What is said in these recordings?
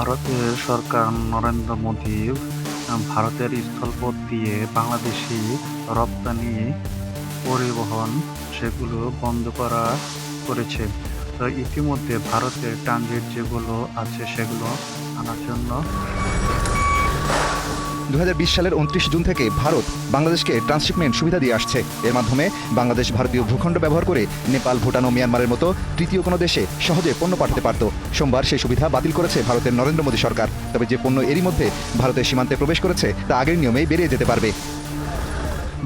ভারতের সরকার নরেন্দ্র মোদী ভারতের স্থলপথ দিয়ে বাংলাদেশি রপ্তানি পরিবহন সেগুলো বন্ধ করেছে। তো ইতিমধ্যে ভারতের ট্রানজিট যেগুলো আছে সেগুলো আনার জন্য 2020 সালের 29 জুন থেকে ভারত বাংলাদেশকে ট্রান্সশিপমেন্ট সুবিধা দিয়ে আসছে। এর মাধ্যমে বাংলাদেশ ভারতীয় ভূখণ্ড ব্যবহার করে নেপাল, ভুটান ও মিয়ানমারের মতো তৃতীয় কোনো দেশে সহজে পণ্য পাঠাতে পারত। সোমবার সেই সুবিধা বাতিল করেছে ভারতের নরেন্দ্র মোদী সরকার। তবে যে পণ্য এরই মধ্যে ভারতের সীমান্তে প্রবেশ করেছে তা আগের নিয়মেই বেরিয়ে যেতে পারবে।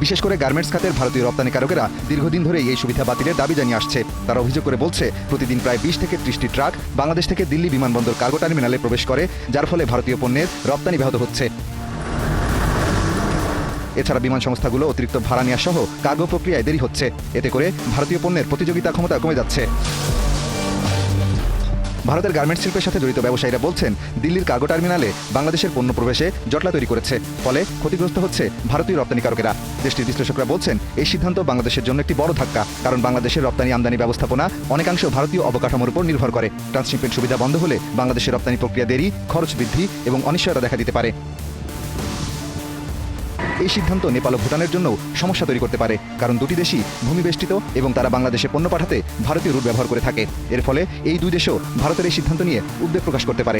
বিশেষ করে গার্মেন্টস খাতের ভারতীয় রপ্তানিকারকেরা দীর্ঘদিন ধরেই এই সুবিধা বাতিলের দাবি জানিয়ে আসছে। তারা অভিযোগ করে বলছে, প্রতিদিন প্রায় 20 থেকে 30টি ট্রাক বাংলাদেশ থেকে দিল্লি বিমানবন্দর কার্গো টার্মিনালে প্রবেশ করে, যার ফলে ভারতীয় পণ্যের রপ্তানি ব্যাহত হচ্ছে। এছাড়া বিমান সংস্থাগুলো অতিরিক্ত ভাড়া নেওয়া সহ কার্গো প্রক্রিয়ায় দেরি হচ্ছে। এতে করে ভারতীয় পণ্যের প্রতিযোগিতা ক্ষমতা কমে যাচ্ছে। ভারতের গার্মেন্টস শিল্পের সাথে জড়িত ব্যবসায়ীরা বলছেন, দিল্লির কার্গো টার্মিনালে বাংলাদেশের পণ্য প্রবেশে জটলা তৈরি করেছে, ফলে ক্ষতিগ্রস্ত হচ্ছে ভারতীয় রপ্তানিকারকেরা। দেশটির বিশ্লেষকরা বলছেন, এই সিদ্ধান্ত বাংলাদেশের জন্য একটি বড় ধাক্কা, কারণ বাংলাদেশের রপ্তানি আমদানি ব্যবস্থাপনা অনেকাংশ ভারতীয় অবকাঠামোর উপর নির্ভর করে। ট্রান্সশিপমেন্ট সুবিধা বন্ধ হলে বাংলাদেশের রপ্তানি প্রক্রিয়া দেরি, খরচ বৃদ্ধি এবং অনিশ্চয়তা দেখা দিতে পারে। এই সিদ্ধান্ত নেপাল ও ভুটানের জন্য সমস্যা তৈরি করতে পারে, কারণ দুটি দেশই ভূমিবেষ্টিত এবং তারা বাংলাদেশে পণ্য পাঠাতে ভারতীয় রুট ব্যবহার করে থাকে। এর ফলে এই দুই দেশও ভারতের এই সিদ্ধান্ত নিয়ে উদ্বেগ প্রকাশ করতে পারে।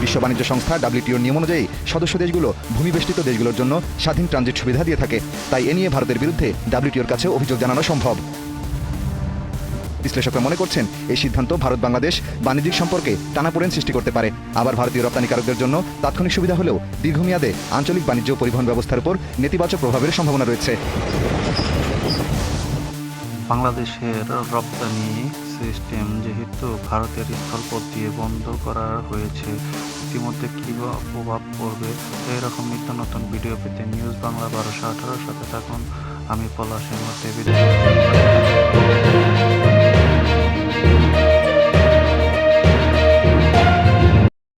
বিশ্ব বাণিজ্য সংস্থা WTOর নিয়ম অনুযায়ী সদস্য দেশগুলো ভূমিবেষ্টিত দেশগুলোর জন্য স্বাধীন ট্রানজিট সুবিধা দিয়ে থাকে। তাই এ নিয়ে ভারতের বিরুদ্ধে WTOর কাছে অভিযোগ জানানো সম্ভব। বিশ্লেষকরা মনে করছেন, এই সিদ্ধান্ত ভারত বাংলাদেশ বাণিজ্যিক সম্পর্কে টানাপোড়েন সৃষ্টি করতে পারে। আবার ভারতীয় রপ্তানিকারকদের জন্য তাৎক্ষণিক সুবিধা হলেও দীর্ঘমেয়াদে আঞ্চলিক বাণিজ্য ও পরিবহন ব্যবস্থার উপর নেতিবাচক প্রভাবের সম্ভাবনা রয়েছে। বাংলাদেশের রপ্তানি সিস্টেম যেহেতু ভারতের স্থলপথ দিয়ে বন্ধ করা হয়েছে, ইতিমধ্যে কী প্রভাব পড়বে এরকম নিত্য নতুন ভিডিও পেতে নিউজ বাংলা 1218 সাথে থাকুন। আমি পলাশ। এই মুহূর্তে ভিডিও